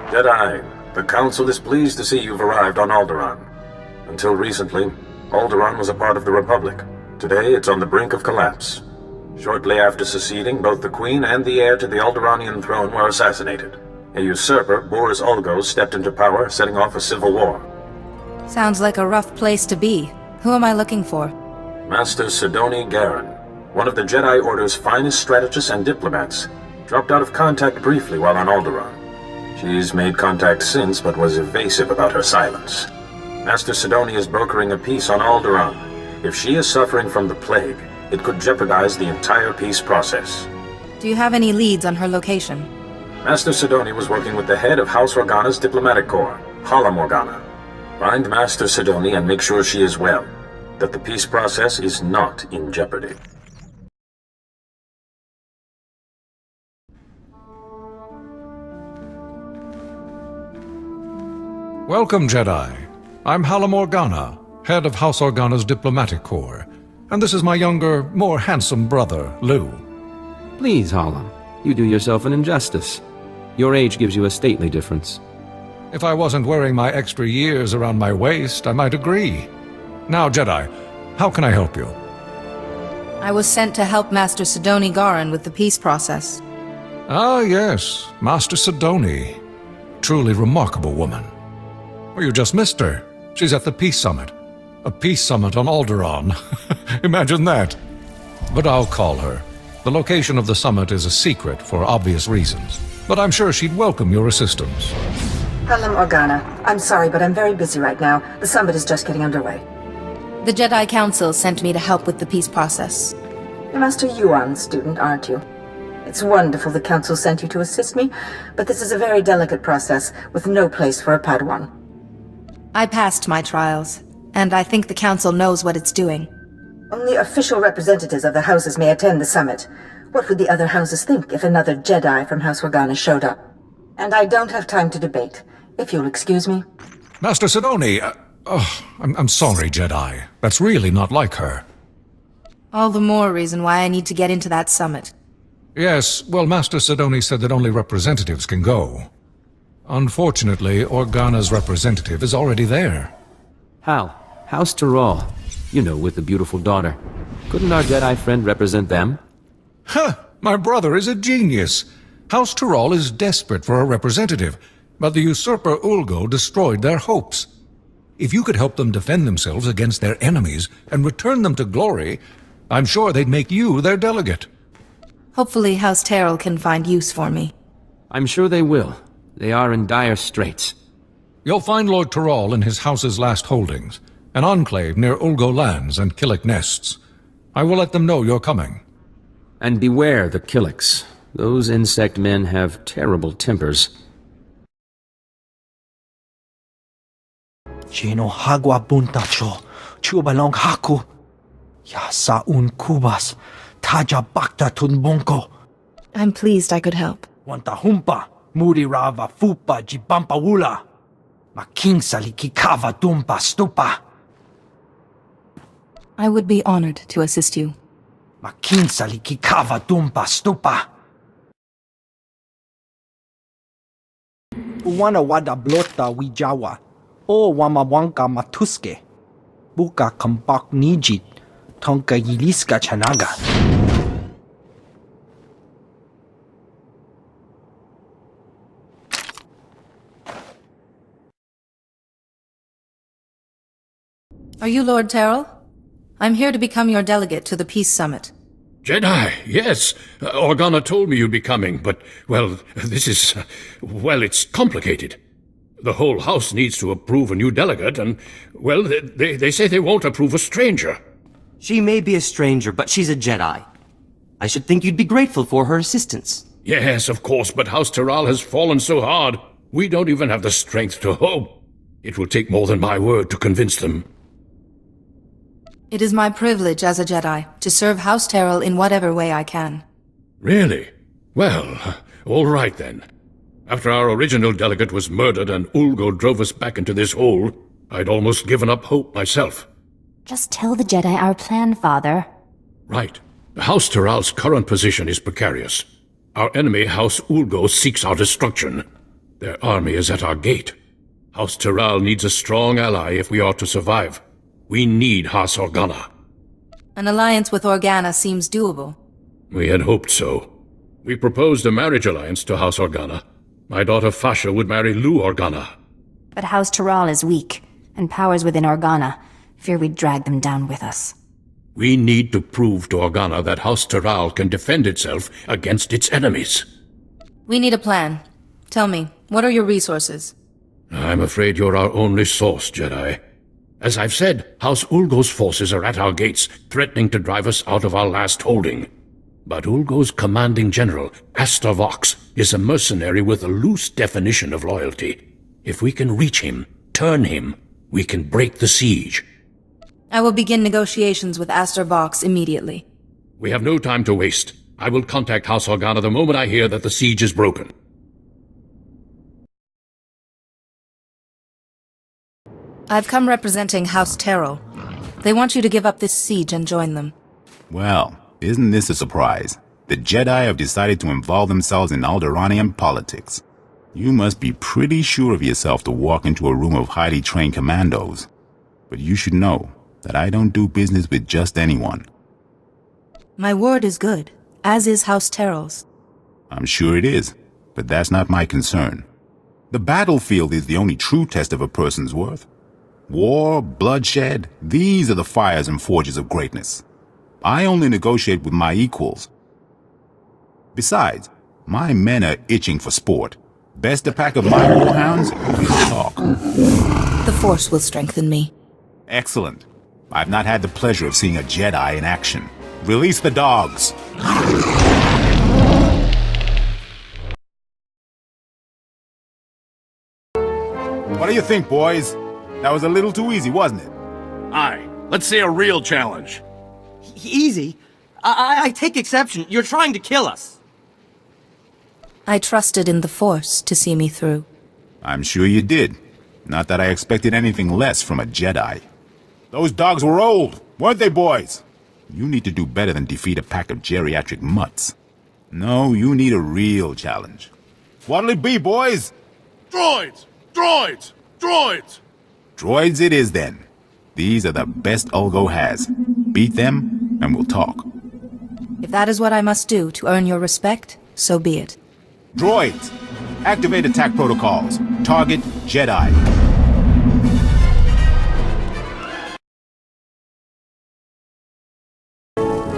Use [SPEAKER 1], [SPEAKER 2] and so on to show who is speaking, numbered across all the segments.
[SPEAKER 1] Jedi, the Council is pleased to see you've arrived on Alderaan. Until recently, Alderaan was a part of the Republic. Today, it's on the brink of collapse. Shortly after seceding, both the Queen and the heir to the Alderaanian throne were assassinated. A usurper, Boris Ulgo, stepped into power, setting off a civil war.
[SPEAKER 2] Sounds like a rough place to be. Who am I looking for?
[SPEAKER 1] Master Sidoni Garen, one of the Jedi Order's finest strategists and diplomats, dropped out of contact briefly while on Alderaan. She's made contact since, but was evasive about her silence. Master Sidoni is brokering a peace on Alderaan. If she is suffering from the plague, it could jeopardize the entire peace process.
[SPEAKER 2] Do you have any leads on her location?
[SPEAKER 1] Master Sidoni was working with the head of House Organa's diplomatic corps, Lou Organa. Find Master Sidoni and make sure she is well, that the peace process is not in jeopardy.
[SPEAKER 3] Welcome, Jedi. I'm Lou Organa, head of House Organa's diplomatic corps, and this is my younger, more handsome brother, Lou.
[SPEAKER 4] Please, Hala, you do yourself an injustice. Your age gives you a stately difference.
[SPEAKER 3] If I wasn't wearing my extra years around my waist, I might agree. Now, Jedi, how can I help you?
[SPEAKER 2] I was sent to help Master Sidoni Garen with the peace process.
[SPEAKER 3] Ah, yes, Master Sidoni. Truly remarkable woman. Well, you just missed her. She's at the Peace Summit. A peace summit on Alderaan. Imagine that. But I'll call her. The location of the summit is a secret for obvious reasons. But I'm sure she'd welcome your assistance.
[SPEAKER 5] Lou Organa, I'm sorry, but I'm very busy right now. The summit is just getting underway.
[SPEAKER 2] The Jedi Council sent me to help with the peace process.
[SPEAKER 5] You're Master Yuan's student, aren't you? It's wonderful the Council sent you to assist me, but this is a very delicate process with no place for a Padawan.
[SPEAKER 2] I passed my trials, and I think the Council knows what it's doing.
[SPEAKER 5] Only official representatives of the houses may attend the summit. What would the other houses think if another Jedi from House Organa showed up? And I don't have time to debate, if you'll excuse me.
[SPEAKER 3] Master Sidoni, I'm sorry, Jedi. That's really not like her.
[SPEAKER 2] All the more reason why I need to get into that summit.
[SPEAKER 3] Yes, well, Master Sidoni said that only representatives can go. Unfortunately, Organa's representative is already there.
[SPEAKER 4] Hal, House Tyrol. You know, with the beautiful daughter. Couldn't our Jedi friend represent them?
[SPEAKER 3] Huh! My brother is a genius. House Tyrol is desperate for a representative, but the usurper Ulgo destroyed their hopes. If you could help them defend themselves against their enemies and return them to glory, I'm sure they'd make you their delegate.
[SPEAKER 2] Hopefully House Tyrol can find use for me.
[SPEAKER 4] I'm sure they will. They are in dire straits.
[SPEAKER 3] You'll find Lord Tyrol in his house's last holdings, an enclave near Ulgo lands and Killik nests. I will let them know you're coming.
[SPEAKER 4] And beware the Killiks. Those insect men have terrible tempers.
[SPEAKER 6] Chino hagwa buntacho, chubalong haku. Yasa un kubas, taja bakta tunbonko.
[SPEAKER 2] I'm pleased I could help.
[SPEAKER 6] Wanta humpa, muri rava fupa jibampa wula. Making salikikava dumpa stupa.
[SPEAKER 2] I would be honored to assist you.
[SPEAKER 6] Making salikikava dumpa stupa. Uwana wada blota wijawa. O wamawanka matuske. Buka kambak nijit. Tonka yiliska chanaga.
[SPEAKER 2] Are you Lord Tyrol? I'm here to become your delegate to the Peace Summit.
[SPEAKER 7] Jedi, yes. Organa told me you'd be coming, but, well, this is, well, it's complicated. The whole house needs to approve a new delegate, and, well, they say they won't approve a stranger.
[SPEAKER 8] She may be a stranger, but she's a Jedi. I should think you'd be grateful for her assistance.
[SPEAKER 7] Yes, of course, but House Tyrol has fallen so hard, we don't even have the strength to hope. It will take more than my word to convince them.
[SPEAKER 2] It is my privilege as a Jedi to serve House Tyrol in whatever way I can.
[SPEAKER 7] Really? Well, all right then. After our original delegate was murdered and Ulgo drove us back into this hole, I'd almost given up hope myself.
[SPEAKER 9] Just tell the Jedi our plan, Father.
[SPEAKER 7] Right. House Tyrol's current position is precarious. Our enemy, House Ulgo, seeks our destruction. Their army is at our gate. House Tyral needs a strong ally if we are to survive. We need House Organa.
[SPEAKER 2] An alliance with Organa seems doable.
[SPEAKER 7] We had hoped so. We proposed a marriage alliance to House Organa. My daughter Fasha would marry Lou Organa.
[SPEAKER 9] But House Tyral is weak, and powers within Organa fear we'd drag them down with us.
[SPEAKER 7] We need to prove to Organa that House Tyral can defend itself against its enemies.
[SPEAKER 2] We need a plan. Tell me, what are your resources?
[SPEAKER 7] I'm afraid you're our only source, Jedi. As I've said, House Ulgo's forces are at our gates, threatening to drive us out of our last holding. But Ulgo's commanding general, Astor Vox, is a mercenary with a loose definition of loyalty. If we can reach him, turn him, we can break the siege.
[SPEAKER 2] I will begin negotiations with Astor Vox immediately.
[SPEAKER 7] We have no time to waste. I will contact House Organa the moment I hear that the siege is broken.
[SPEAKER 2] I've come representing House Tyral. They want you to give up this siege and join them.
[SPEAKER 10] Well, isn't this a surprise? The Jedi have decided to involve themselves in Alderaanian politics. You must be pretty sure of yourself to walk into a room of highly trained commandos. But you should know that I don't do business with just anyone.
[SPEAKER 2] My word is good, as is House Tyral's.
[SPEAKER 10] I'm sure it is, but that's not my concern. The battlefield is the only true test of a person's worth. War, bloodshed, these are the fires and forges of greatness. I only negotiate with my equals. Besides, my men are itching for sport. Best a pack of my warhounds, we'll talk.
[SPEAKER 2] The Force will strengthen me.
[SPEAKER 10] Excellent. I've not had the pleasure of seeing a Jedi in action. Release the dogs. What do you think, boys? That was a little too easy, wasn't it?
[SPEAKER 11] Aye. Let's see a real challenge.
[SPEAKER 8] Easy? I take exception. You're trying to kill us.
[SPEAKER 2] I trusted in the Force to see me through.
[SPEAKER 10] I'm sure you did. Not that I expected anything less from a Jedi. Those dogs were old, weren't they, boys? You need to do better than defeat a pack of geriatric mutts. No, you need a real challenge. What'll it be, boys?
[SPEAKER 11] Droids! Droids! Droids!
[SPEAKER 10] Droids it is, then. These are the best Ulgo has. Beat them, and we'll talk.
[SPEAKER 2] If that is what I must do to earn your respect, so be it.
[SPEAKER 10] Droids! Activate attack protocols. Target Jedi.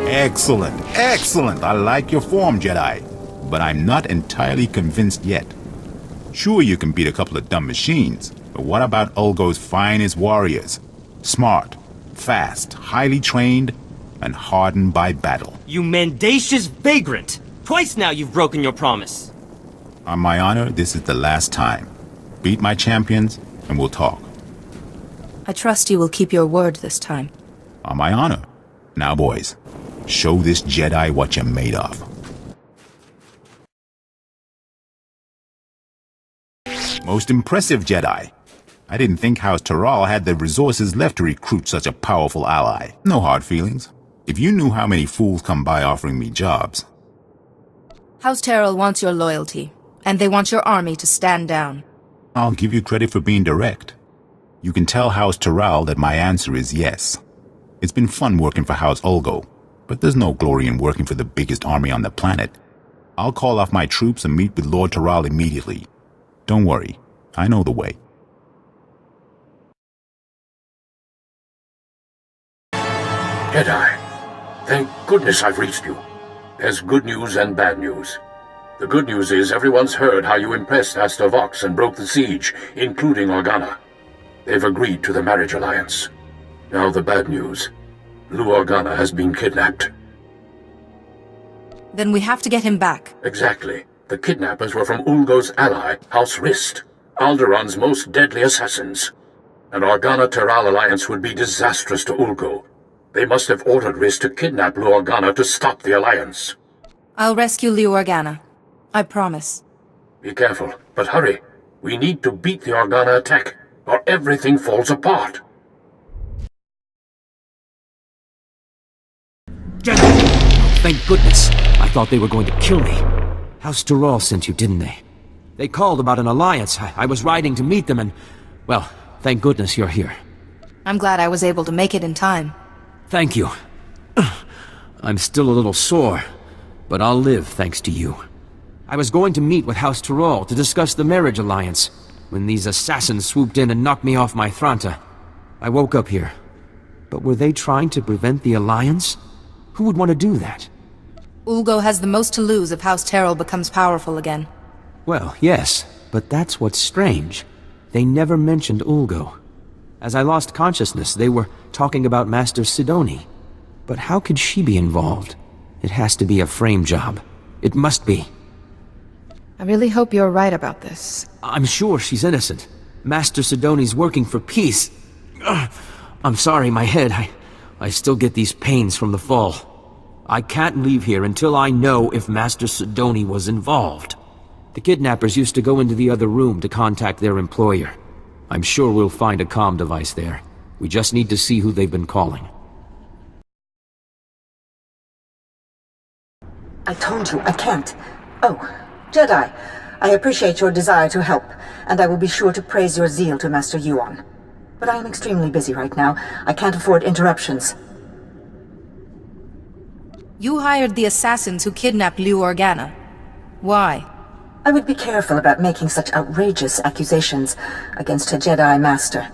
[SPEAKER 10] Excellent, excellent. I like your form, Jedi. But I'm not entirely convinced yet. Sure, you can beat a couple of dumb machines, but what about Ulgo's finest warriors? Smart, fast, highly trained, and hardened by battle.
[SPEAKER 8] You mendacious vagrant! Twice now you've broken your promise.
[SPEAKER 10] On my honor, this is the last time. Beat my champions, and we'll talk.
[SPEAKER 2] I trust you will keep your word this time.
[SPEAKER 10] On my honor. Now, boys, show this Jedi what you're made of. Most impressive, Jedi. I didn't think House Tyral had the resources left to recruit such a powerful ally. No hard feelings. If you knew how many fools come by offering me jobs.
[SPEAKER 2] House Tyral wants your loyalty, and they want your army to stand down.
[SPEAKER 10] I'll give you credit for being direct. You can tell House Tyral that my answer is yes. It's been fun working for House Ulgo, but there's no glory in working for the biggest army on the planet. I'll call off my troops and meet with Lord Tyral immediately. Don't worry, I know the way.
[SPEAKER 7] Jedi, thank goodness I've reached you. There's good news and bad news. The good news is everyone's heard how you impressed Astor Vox and broke the siege, including Organa. They've agreed to the marriage alliance. Now the bad news. Lou Organa has been kidnapped.
[SPEAKER 2] Then we have to get him back.
[SPEAKER 7] Exactly. The kidnappers were from Ulgo's ally, House Rist, Alderaan's most deadly assassins. An Organa-Tyral alliance would be disastrous to Ulgo. They must have ordered Rist to kidnap Lou Organa to stop the alliance.
[SPEAKER 2] I'll rescue Lou Organa. I promise.
[SPEAKER 7] Be careful, but hurry. We need to beat the Organa attack, or everything falls apart.
[SPEAKER 4] Jedi! Oh, thank goodness. I thought they were going to kill me. House Tyral sent you, didn't they? They called about an alliance. I was riding to meet them and... well, thank goodness you're here.
[SPEAKER 2] I'm glad I was able to make it in time.
[SPEAKER 4] Thank you. I'm still a little sore, but I'll live thanks to you. I was going to meet with House Tyrol to discuss the marriage alliance, when these assassins swooped in and knocked me off my Thranta. I woke up here. But were they trying to prevent the alliance? Who would want to do that?
[SPEAKER 2] Ulgo has the most to lose if House Tyrol becomes powerful again.
[SPEAKER 4] Well, yes, but that's what's strange. They never mentioned Ulgo. As I lost consciousness, they were talking about Master Sidoni. But how could she be involved? It has to be a frame job. It must be.
[SPEAKER 2] I really hope you're right about this.
[SPEAKER 4] I'm sure she's innocent. Master Sidoni's working for peace. I'm sorry, my head. I still get these pains from the fall. I can't leave here until I know if Master Sidoni was involved. The kidnappers used to go into the other room to contact their employer. I'm sure we'll find a comm device there. We just need to see who they've been calling.
[SPEAKER 5] I told you, I can't. Oh, Jedi, I appreciate your desire to help, and I will be sure to praise your zeal to Master Yuan. But I am extremely busy right now. I can't afford interruptions.
[SPEAKER 2] You hired the assassins who kidnapped Lou Organa. Why?
[SPEAKER 5] I would be careful about making such outrageous accusations against a Jedi Master.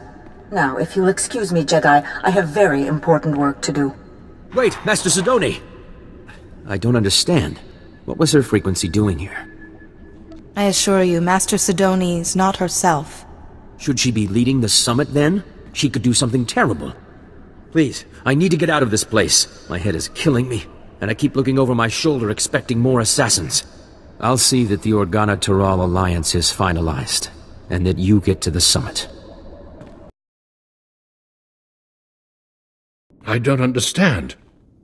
[SPEAKER 5] Now, if you'll excuse me, Jedi, I have very important work to do.
[SPEAKER 4] Wait, Master Sidoni! I don't understand. What was her frequency doing here?
[SPEAKER 2] I assure you, Master Sidoni's not herself.
[SPEAKER 4] Should she be leading the summit, then? She could do something terrible. Please, I need to get out of this place. My head is killing me, and I keep looking over my shoulder expecting more assassins. I'll see that the Organa-Tyrol alliance is finalized, and that you get to the summit.
[SPEAKER 7] I don't understand.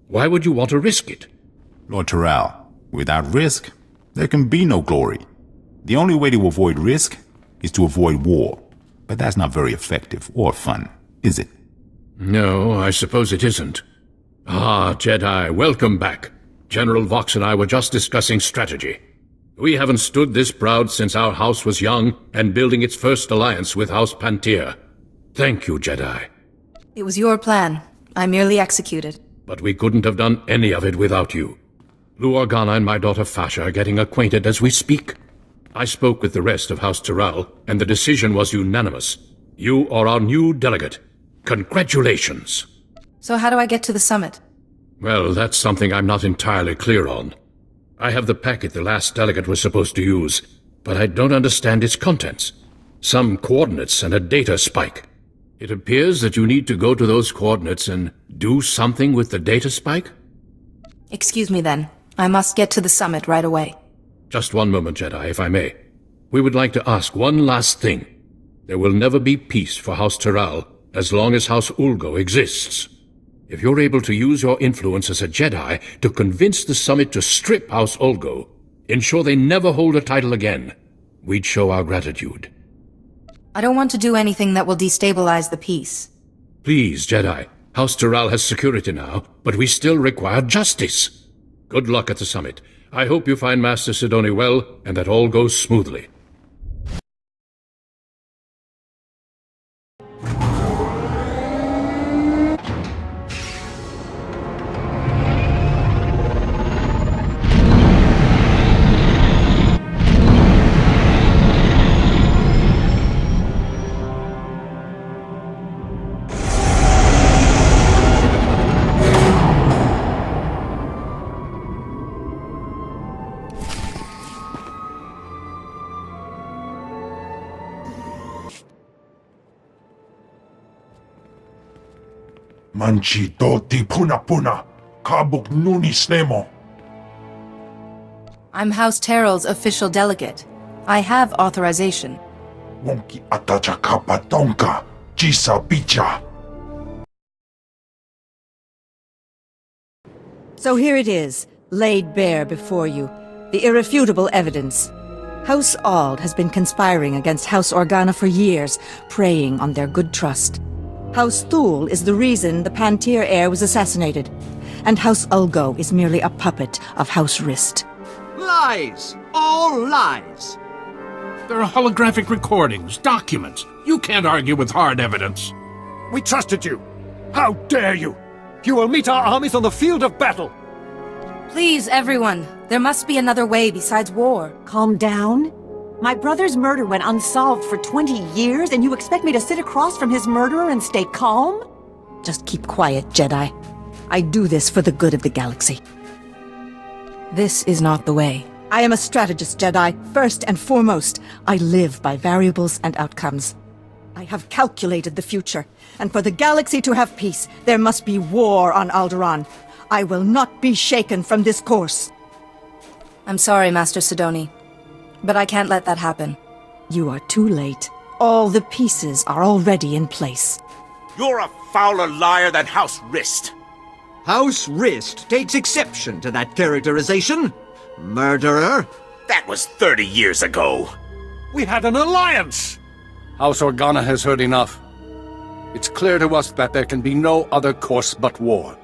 [SPEAKER 7] Why would you want to risk it?
[SPEAKER 10] Lord Tyrol, without risk, there can be no glory. The only way to avoid risk is to avoid war. But that's not very effective or fun, is it?
[SPEAKER 7] No, I suppose it isn't. Ah, Jedi, welcome back. General Vox and I were just discussing strategy. We haven't stood this proud since our house was young and building its first alliance with House Pantir. Thank you, Jedi.
[SPEAKER 2] It was your plan. I merely executed.
[SPEAKER 7] But we couldn't have done any of it without you. Lou Organa and my daughter Fasha are getting acquainted as we speak. I spoke with the rest of House Tyrol, and the decision was unanimous. You are our new delegate. Congratulations.
[SPEAKER 2] So how do I get to the summit?
[SPEAKER 7] Well, that's something I'm not entirely clear on. I have the packet the last delegate was supposed to use, but I don't understand its contents. Some coordinates and a data spike. It appears that you need to go to those coordinates and do something with the data spike?
[SPEAKER 2] Excuse me then. I must get to the summit right away.
[SPEAKER 7] Just one moment, Jedi, if I may. We would like to ask one last thing. There will never be peace for House Tyrol as long as House Ulgo exists. If you're able to use your influence as a Jedi to convince the summit to strip House Ulgo, ensure they never hold a title again, we'd show our gratitude.
[SPEAKER 2] I don't want to do anything that will destabilize the peace.
[SPEAKER 7] Please, Jedi. House Tyrol has security now, but we still require justice. Good luck at the summit. I hope you find Master Sidoni well, and that all goes smoothly.
[SPEAKER 11] Manchi doti puna kabuk nuni snemo.
[SPEAKER 2] I'm House Tyrol's official delegate. I have authorization.
[SPEAKER 11] Wonki atacha kapatonka jisa bicha.
[SPEAKER 12] So here it is, laid bare before you, the irrefutable evidence. House Ald has been conspiring against House Organa for years, preying on their good trust. House Thul is the reason the Pantir heir was assassinated, and House Ulgo is merely a puppet of House Rist.
[SPEAKER 13] Lies! All lies! There are holographic recordings, documents. You can't argue with hard evidence.
[SPEAKER 14] We trusted you. How dare you? You will meet our armies on the field of battle.
[SPEAKER 2] Please, everyone. There must be another way besides war.
[SPEAKER 15] Calm down. My brother's murder went unsolved for 20 years, and you expect me to sit across from his murderer and stay calm?
[SPEAKER 12] Just keep quiet, Jedi. I do this for the good of the galaxy.
[SPEAKER 2] This is not the way.
[SPEAKER 12] I am a strategist, Jedi. First and foremost, I live by variables and outcomes. I have calculated the future, and for the galaxy to have peace, there must be war on Alderaan. I will not be shaken from this course.
[SPEAKER 2] I'm sorry, Master Sidoni, but I can't let that happen.
[SPEAKER 12] You are too late. All the pieces are already in place.
[SPEAKER 16] You're a fouler liar than House Rist.
[SPEAKER 17] House Rist takes exception to that characterization. Murderer.
[SPEAKER 16] That was 30 years ago.
[SPEAKER 14] We had an alliance.
[SPEAKER 7] House Organa has heard enough. It's clear to us that there can be no other course but war.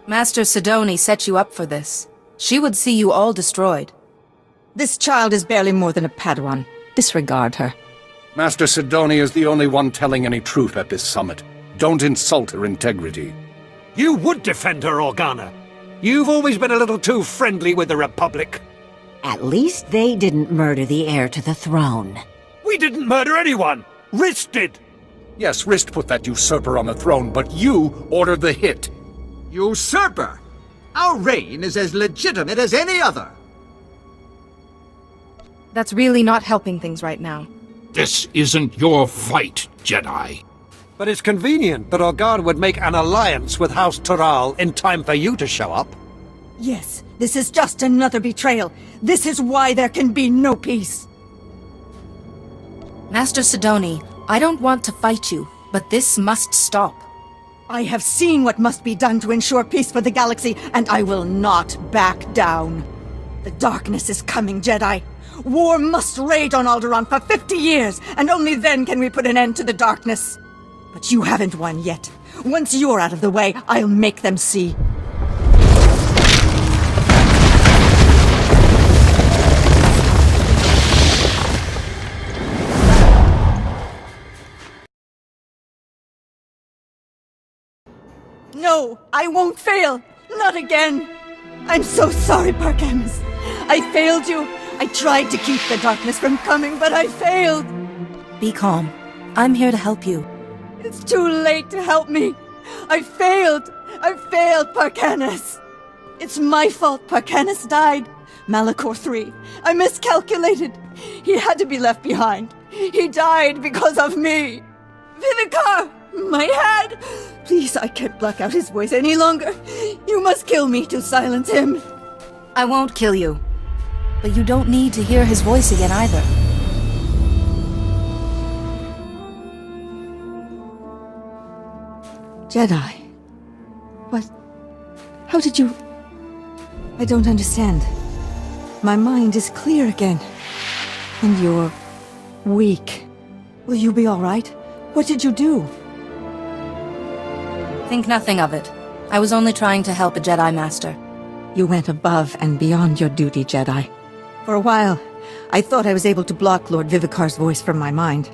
[SPEAKER 2] Master Sidoni set you up for this. She would see you all destroyed.
[SPEAKER 12] This child is barely more than a Padawan. Disregard her.
[SPEAKER 7] Master Sidoni is the only one telling any truth at this summit. Don't insult her integrity.
[SPEAKER 14] You would defend her, Organa. You've always been a little too friendly with the Republic.
[SPEAKER 15] At least they didn't murder the heir to the throne.
[SPEAKER 14] We didn't murder anyone. Rist did.
[SPEAKER 7] Yes, Rist put that usurper on the throne, but you ordered the hit.
[SPEAKER 17] Usurper? Our reign is as legitimate as any other.
[SPEAKER 2] That's really not helping things right now.
[SPEAKER 13] This isn't your fight, Jedi.
[SPEAKER 14] But it's convenient that Organa would make an alliance with House SWTOR in time for you to show up.
[SPEAKER 12] Yes, this is just another betrayal. This is why there can be no peace.
[SPEAKER 2] Master Sidoni, I don't want to fight you, but this must stop.
[SPEAKER 12] I have seen what must be done to ensure peace for the galaxy, and I will not back down. The darkness is coming, Jedi. War must rage on Alderaan for 50 years, and only then can we put an end to the darkness. But you haven't won yet. Once you're out of the way, I'll make them see. No, I won't fail. Not again. I'm so sorry, Parkanis. I failed you. I tried to keep the darkness from coming, but I failed.
[SPEAKER 2] Be calm. I'm here to help you.
[SPEAKER 12] It's too late to help me. I failed. I failed, Parkanis. It's my fault Parkanis died. Malachor III. I miscalculated. He had to be left behind. He died because of me. Vivicar! My head! Please, I can't block out his voice any longer. You must kill me to silence him.
[SPEAKER 2] I won't kill you. But you don't need to hear his voice again either.
[SPEAKER 12] Jedi. What? How did you... I don't understand. My mind is clear again. And you're... weak. Will you be all right? What did you do?
[SPEAKER 2] Think nothing of it. I was only trying to help a Jedi Master.
[SPEAKER 12] You went above and beyond your duty, Jedi. For a while, I thought I was able to block Lord Vivicar's voice from my mind.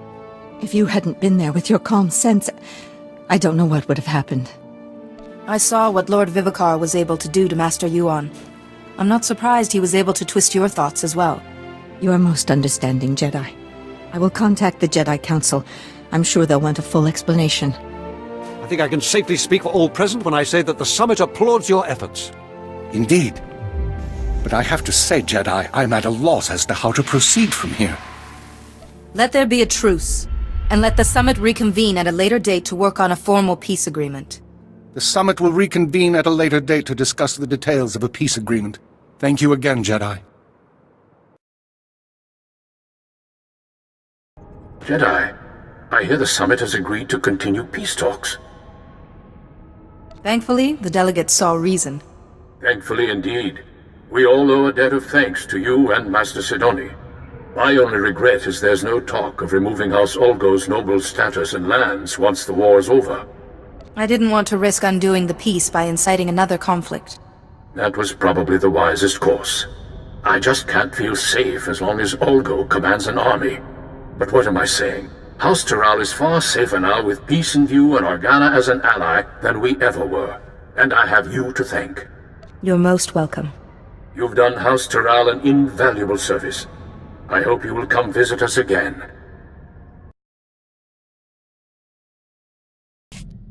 [SPEAKER 12] If you hadn't been there with your calm sense, I don't know what would have happened.
[SPEAKER 2] I saw what Lord Vivicar was able to do to Master Yuan. I'm not surprised he was able to twist your thoughts as well.
[SPEAKER 12] You are most understanding, Jedi. I will contact the Jedi Council. I'm sure they'll want a full explanation.
[SPEAKER 14] I think I can safely speak for all present when I say that the summit applauds your efforts.
[SPEAKER 7] Indeed. But I have to say, Jedi, I'm at a loss as to how to proceed from here.
[SPEAKER 2] Let there be a truce, and let the summit reconvene at a later date to work on a formal peace agreement.
[SPEAKER 7] The summit will reconvene at a later date to discuss the details of a peace agreement. Thank you again, Jedi.
[SPEAKER 1] Jedi, I hear the summit has agreed to continue peace talks.
[SPEAKER 2] Thankfully, the delegates saw reason.
[SPEAKER 1] Thankfully indeed. We all owe a debt of thanks to you and Master Sidoni. My only regret is there's no talk of removing House Olgo's noble status and lands once the war is over.
[SPEAKER 2] I didn't want to risk undoing the peace by inciting another conflict.
[SPEAKER 1] That was probably the wisest course.
[SPEAKER 7] I just can't feel safe as long as Olgo commands an army. But what am I saying? House Toral is far safer now with peace in view and Organa as an ally than we ever were. And I have you to thank.
[SPEAKER 2] You're most welcome.
[SPEAKER 7] You've done House Toral an invaluable service. I hope you will come visit us again.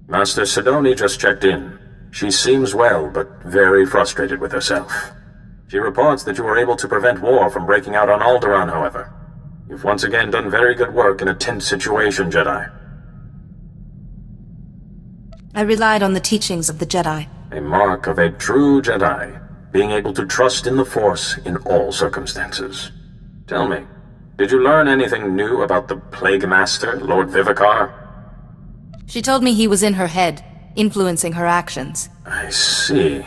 [SPEAKER 1] Master Sidoni just checked in. She seems well, but very frustrated with herself. She reports that you were able to prevent war from breaking out on Alderaan, however. You've once again done very good work in a tense situation, Jedi.
[SPEAKER 2] I relied on the teachings of the Jedi.
[SPEAKER 1] A mark of a true Jedi, being able to trust in the Force in all circumstances. Tell me, did you learn anything new about the Plague Master, Lord Vivicar?
[SPEAKER 2] She told me he was in her head, influencing her actions.
[SPEAKER 1] I see.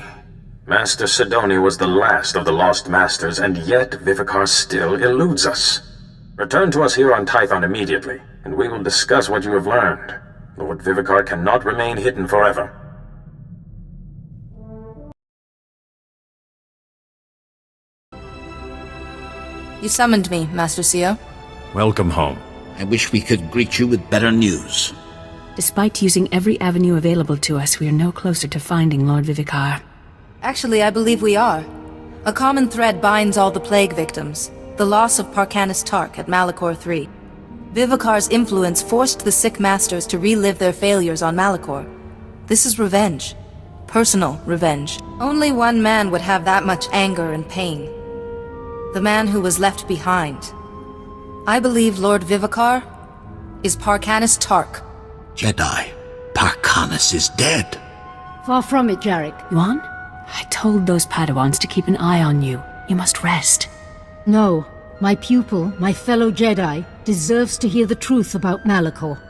[SPEAKER 1] Master Sidoni was the last of the Lost Masters, and yet Vivicar still eludes us. Return to us here on Tython immediately, and we will discuss what you have learned. Lord Vivicar cannot remain hidden forever.
[SPEAKER 2] You summoned me, Master Sio.
[SPEAKER 13] Welcome home.
[SPEAKER 18] I wish we could greet you with better news.
[SPEAKER 19] Despite using every avenue available to us, we are no closer to finding Lord Vivicar.
[SPEAKER 2] Actually, I believe we are. A common thread binds all the plague victims. The loss of Parkanis Tark at Malachor III. Vivicar's influence forced the sick masters to relive their failures on Malachor. This is revenge. Personal revenge. Only one man would have that much anger and pain. The man who was left behind. I believe Lord Vivicar is Parkanis Tark.
[SPEAKER 18] Jedi, Parkanis is dead.
[SPEAKER 20] Far from it, Jarek.
[SPEAKER 19] Yuan? I told those Padawans to keep an eye on you. You must rest.
[SPEAKER 20] No. My pupil, my fellow Jedi, deserves to hear the truth about Malachor.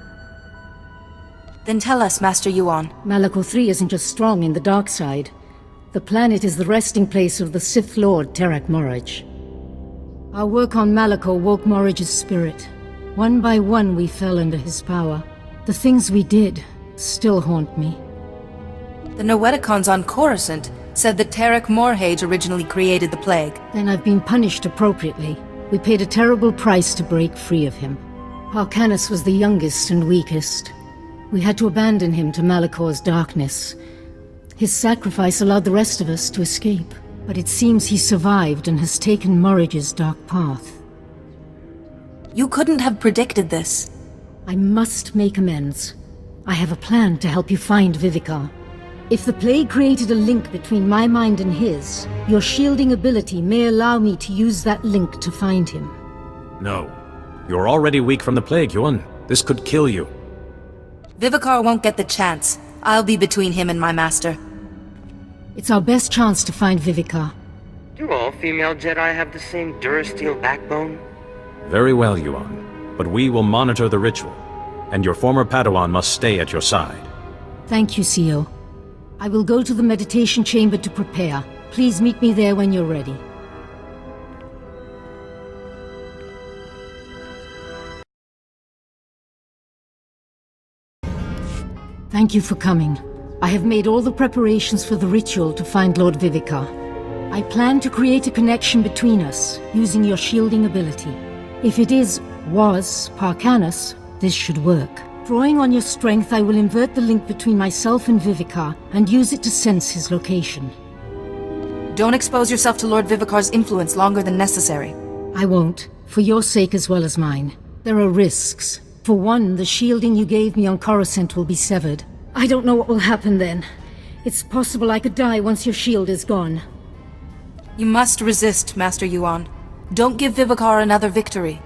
[SPEAKER 2] Then tell us, Master Yuan.
[SPEAKER 20] Malachor III isn't just strong in the dark side. The planet is the resting place of the Sith Lord Terak Moraj. Our work on Malachor woke Moraj's spirit. One by one we fell under his power. The things we did still haunt me.
[SPEAKER 2] The Noeticons on Coruscant said that Terak Morhage originally created the plague.
[SPEAKER 20] Then I've been punished appropriately. We paid a terrible price to break free of him. Parkanis was the youngest and weakest. We had to abandon him to Malachor's darkness. His sacrifice allowed the rest of us to escape. But it seems he survived and has taken Moraj's dark path.
[SPEAKER 2] You couldn't have predicted this.
[SPEAKER 20] I must make amends. I have a plan to help you find Vivicar. If the plague created a link between my mind and his, your shielding ability may allow me to use that link to find him.
[SPEAKER 21] No. You're already weak from the plague, Yuan. This could kill you.
[SPEAKER 2] Vivicar won't get the chance. I'll be between him and my master.
[SPEAKER 20] It's our best chance to find Vivicar.
[SPEAKER 22] Do all female Jedi have the same Durasteel backbone?
[SPEAKER 21] Very well, Yuan. But we will monitor the ritual, and your former Padawan must stay at your side.
[SPEAKER 20] Thank you, Sio. I will go to the meditation chamber to prepare. Please meet me there when you're ready. Thank you for coming. I have made all the preparations for the ritual to find Lord Vivicar. I plan to create a connection between us, using your shielding ability. If it was Parkanis, this should work. Drawing on your strength, I will invert the link between myself and Vivicar, and use it to sense his location.
[SPEAKER 2] Don't expose yourself to Lord Vivicar's influence longer than necessary.
[SPEAKER 20] I won't, for your sake as well as mine. There are risks. For one, the shielding you gave me on Coruscant will be severed. I don't know what will happen then. It's possible I could die once your shield is gone.
[SPEAKER 2] You must resist, Master Yuan. Don't give Vivicar another victory.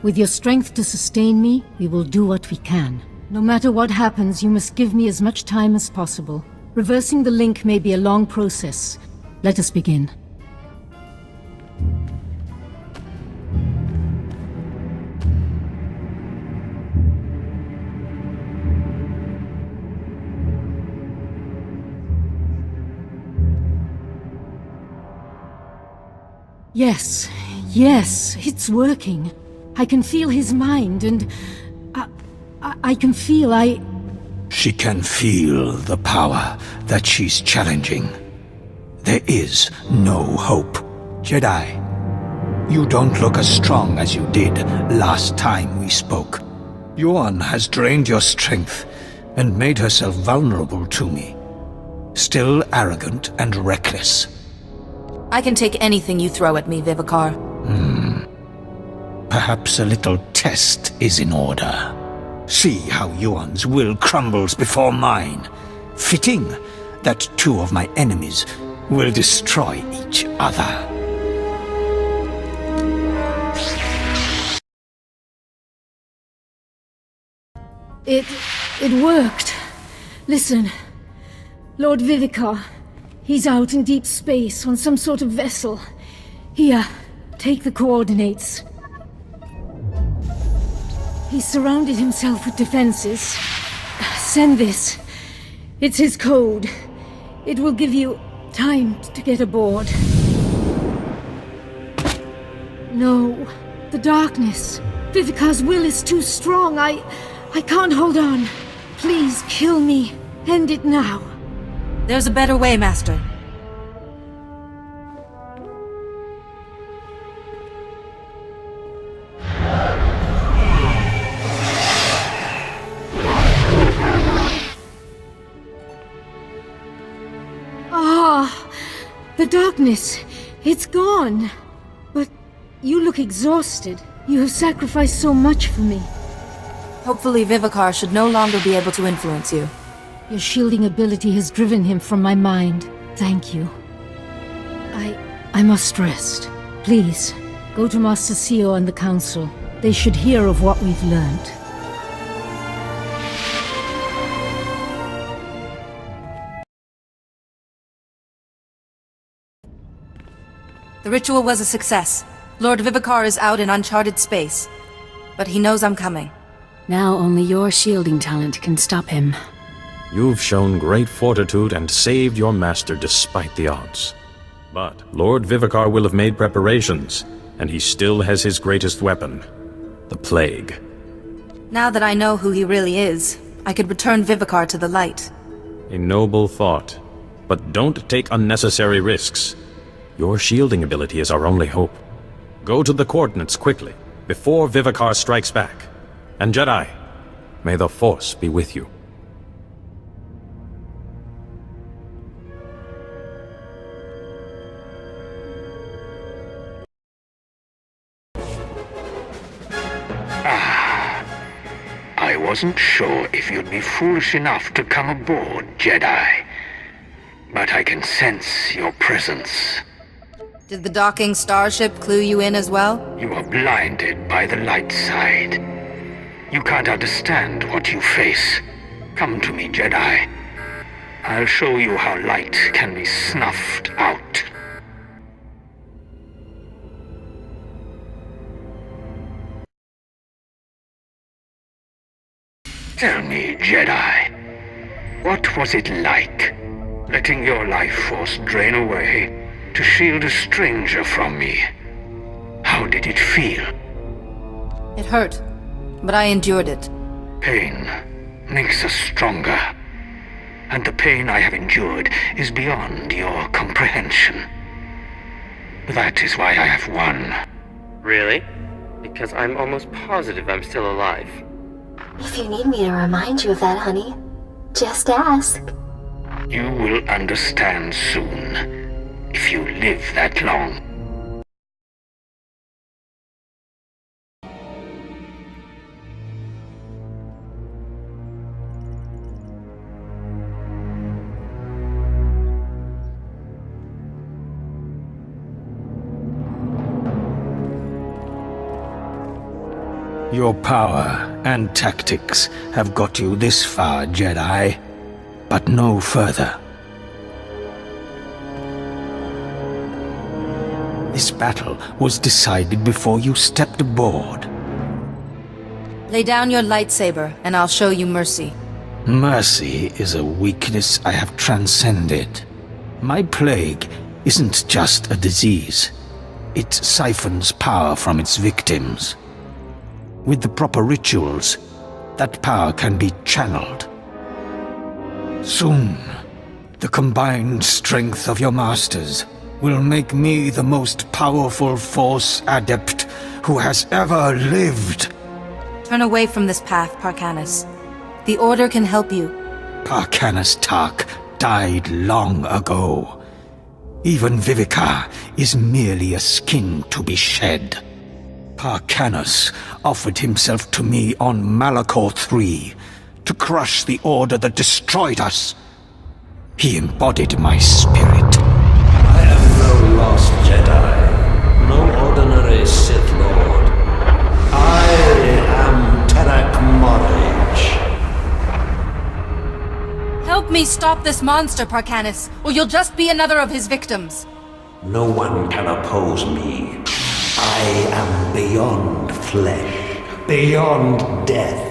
[SPEAKER 20] With your strength to sustain me, we will do what we can. No matter what happens, you must give me as much time as possible. Reversing the link may be a long process. Let us begin. Yes, it's working. I can feel his mind, and I can feel
[SPEAKER 14] She can feel the power that she's challenging. There is no hope. Jedi,
[SPEAKER 3] You don't look as strong as you did last time we spoke. Yuan has drained your strength and made herself vulnerable to me. Still arrogant and reckless.
[SPEAKER 2] I can take anything you throw at me, Vivicar.
[SPEAKER 3] Perhaps a little test is in order. See how Yuan's will crumbles before mine. Fitting that two of my enemies will destroy each other.
[SPEAKER 20] It worked. Listen, Lord Vivicar, he's out in deep space on some sort of vessel. Here, take the coordinates. He's surrounded himself with defenses. Send this. It's his code. It will give you time to get aboard. No, the darkness. Vivicar's will is too strong. I can't hold on. Please kill me. End it now.
[SPEAKER 2] There's a better way, Master.
[SPEAKER 20] The darkness. It's gone. But you look exhausted. You have sacrificed so much for me.
[SPEAKER 2] Hopefully Vivicar should no longer be able to influence you.
[SPEAKER 20] Your shielding ability has driven him from my mind. Thank you. I must rest. Please, go to Master SWTOR and the Council. They should hear of what we've learned.
[SPEAKER 2] The ritual was a success. Lord Vivicar is out in uncharted space. But he knows I'm coming.
[SPEAKER 19] Now only your shielding talent can stop him.
[SPEAKER 21] You've shown great fortitude and saved your master despite the odds. But Lord Vivicar will have made preparations, and he still has his greatest weapon, the Plague.
[SPEAKER 2] Now that I know who he really is, I could return Vivicar to the light.
[SPEAKER 21] A noble thought, but don't take unnecessary risks. Your shielding ability is our only hope. Go to the coordinates quickly, before Vivicar strikes back. And Jedi, may the Force be with you.
[SPEAKER 6] I wasn't sure if you'd be foolish enough to come aboard, Jedi. But I can sense your presence.
[SPEAKER 2] Did the docking starship clue you in as well?
[SPEAKER 6] You are blinded by the light side. You can't understand what you face. Come to me, Jedi. I'll show you how light can be snuffed out. Tell me, Jedi, what was it like, letting your life force drain away to shield a stranger from me? How did it feel?
[SPEAKER 2] It hurt, but I endured it.
[SPEAKER 6] Pain makes us stronger. And the pain I have endured is beyond your comprehension. That is why I have won.
[SPEAKER 22] Really? Because I'm almost positive I'm still alive.
[SPEAKER 23] If you need me to remind you of that, honey, just ask.
[SPEAKER 6] You will understand soon. If you live that long.
[SPEAKER 3] Your power and tactics have got you this far, Jedi, but no further. This battle was decided before you stepped aboard.
[SPEAKER 2] Lay down your lightsaber, and I'll show you mercy.
[SPEAKER 3] Mercy is a weakness I have transcended. My plague isn't just a disease. It siphons power from its victims. With the proper rituals, that power can be channeled. Soon, the combined strength of your masters will make me the most powerful Force adept who has ever lived.
[SPEAKER 2] Turn away from this path, Parkanis. The Order can help you.
[SPEAKER 3] Parkanis Tark died long ago. Even Vivicar is merely a skin to be shed. Parkanis offered himself to me on Malachor III to crush the Order that destroyed us. He embodied my spirit.
[SPEAKER 5] I am no lost Jedi, no ordinary Sith Lord. I am Terak Morage.
[SPEAKER 2] Help me stop this monster, Parkanis, or you'll just be another of his victims.
[SPEAKER 5] No one can oppose me. I am beyond flesh, beyond death.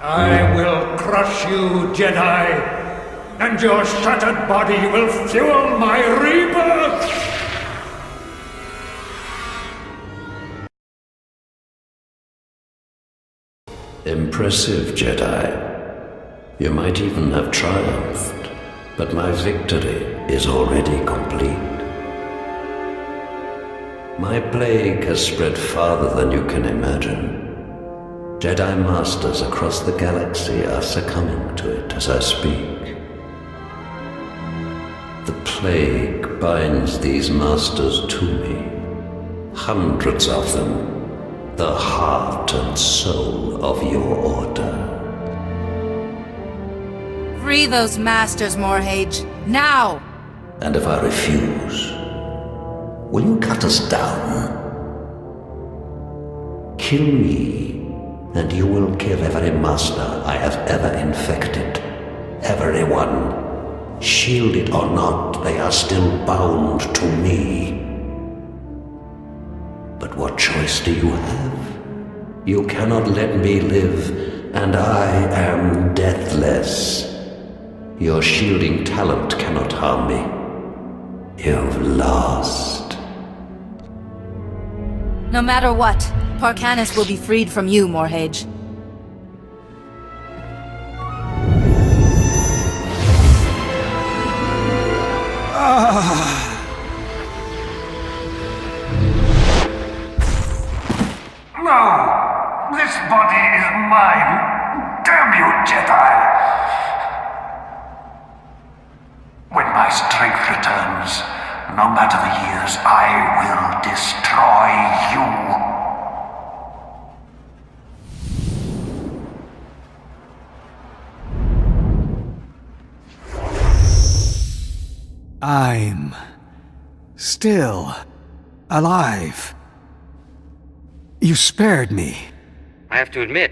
[SPEAKER 8] I will crush you, Jedi, and your shattered body will fuel my rebirth!
[SPEAKER 5] Impressive, Jedi. You might even have triumphed, but my victory is already complete. My plague has spread farther than you can imagine. Jedi Masters across the galaxy are succumbing to it as I speak. The plague binds these Masters to me. Hundreds of them. The heart and soul of your Order.
[SPEAKER 2] Free those Masters, Morhage. Now!
[SPEAKER 5] And if I refuse, will you cut us down? Kill me, and you will kill every Master I have ever infected. Everyone. Shielded or not, they are still bound to me. But what choice do you have? You cannot let me live, and I am deathless. Your shielding talent cannot harm me. You've lost.
[SPEAKER 2] No matter what, Parkanis will be freed from you, Morhage.
[SPEAKER 8] No! This body is mine! Damn you, Jedi! When my strength returns, no matter the years, I will destroy you!
[SPEAKER 3] I'm still alive. You spared me.
[SPEAKER 22] I have to admit,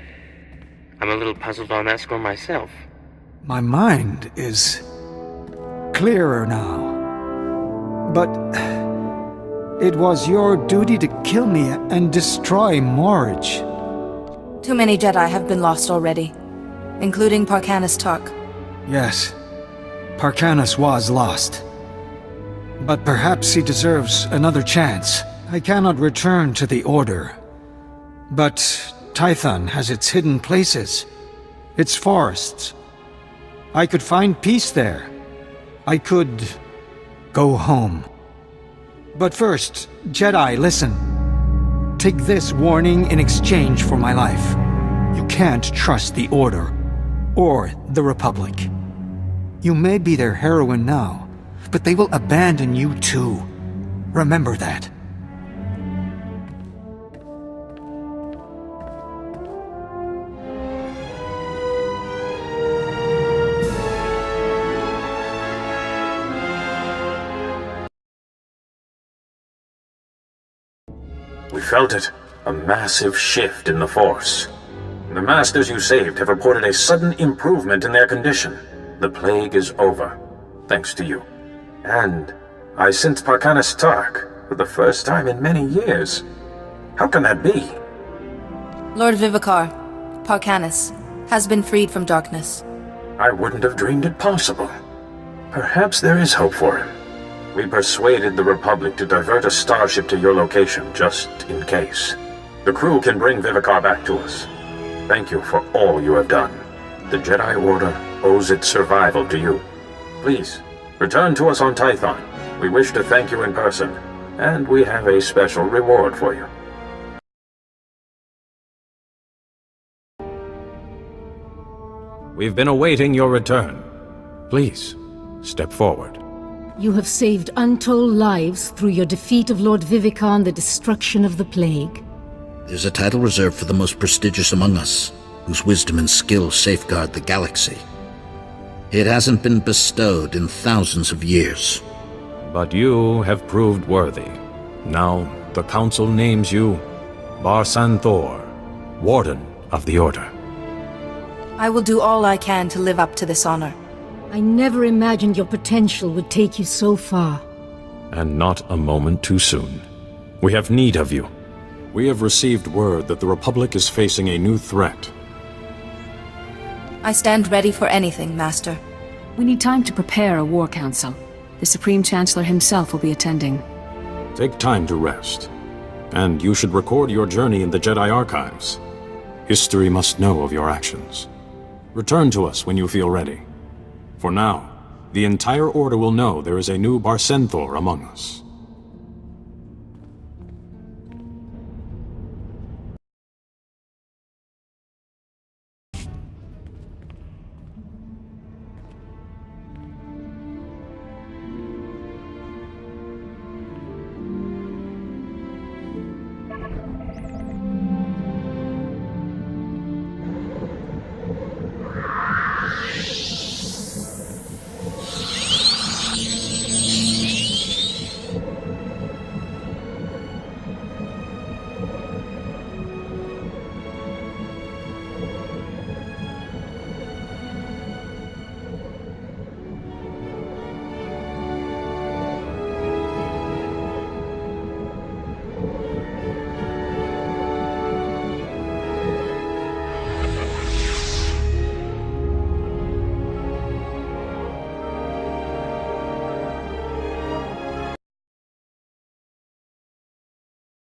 [SPEAKER 22] I'm a little puzzled on that score myself.
[SPEAKER 3] My mind is clearer now. But it was your duty to kill me and destroy Morage.
[SPEAKER 2] Too many Jedi have been lost already, including Parkanis Tark.
[SPEAKER 3] Yes, Parkanis was lost. But perhaps he deserves another chance. I cannot return to the Order. But Tython has its hidden places, its forests. I could find peace there. I could go home. But first, Jedi, listen. Take this warning in exchange for my life. You can't trust the Order, or the Republic. You may be their heroine now, but they will abandon you too. Remember that.
[SPEAKER 1] We felt it. A massive shift in the Force. The Masters you saved have reported a sudden improvement in their condition. The plague is over, thanks to you. And I sensed Parkanis Tark for the first time in many years. How can that be?
[SPEAKER 2] Lord Vivicar, Parkanis, has been freed from darkness.
[SPEAKER 1] I wouldn't have dreamed it possible. Perhaps there is hope for him. We persuaded the Republic to divert a starship to your location, just in case. The crew can bring Vivicar back to us. Thank you for all you have done. The Jedi Order owes its survival to you. Please, Return to us on Tython. We wish to thank you in person, and we have a special reward for you.
[SPEAKER 21] We've been awaiting your return. Please, step forward.
[SPEAKER 20] You have saved untold lives through your defeat of Lord Vivicar and the destruction of the plague.
[SPEAKER 18] There's a title reserved for the most prestigious among us, whose wisdom and skill safeguard the galaxy. It hasn't been bestowed in thousands of years.
[SPEAKER 21] But you have proved worthy. Now, the Council names you SWTOR, Warden of the Order.
[SPEAKER 2] I will do all I can to live up to this honor.
[SPEAKER 20] I never imagined your potential would take you so far.
[SPEAKER 21] And not a moment too soon. We have need of you. We have received word that the Republic is facing a new threat.
[SPEAKER 2] I stand ready for anything, Master.
[SPEAKER 19] We need time to prepare a war council. The Supreme Chancellor himself will be attending.
[SPEAKER 21] Take time to rest. And you should record your journey in the Jedi archives. History must know of your actions. Return to us when you feel ready. For now, the entire Order will know there is a new SWTOR among us.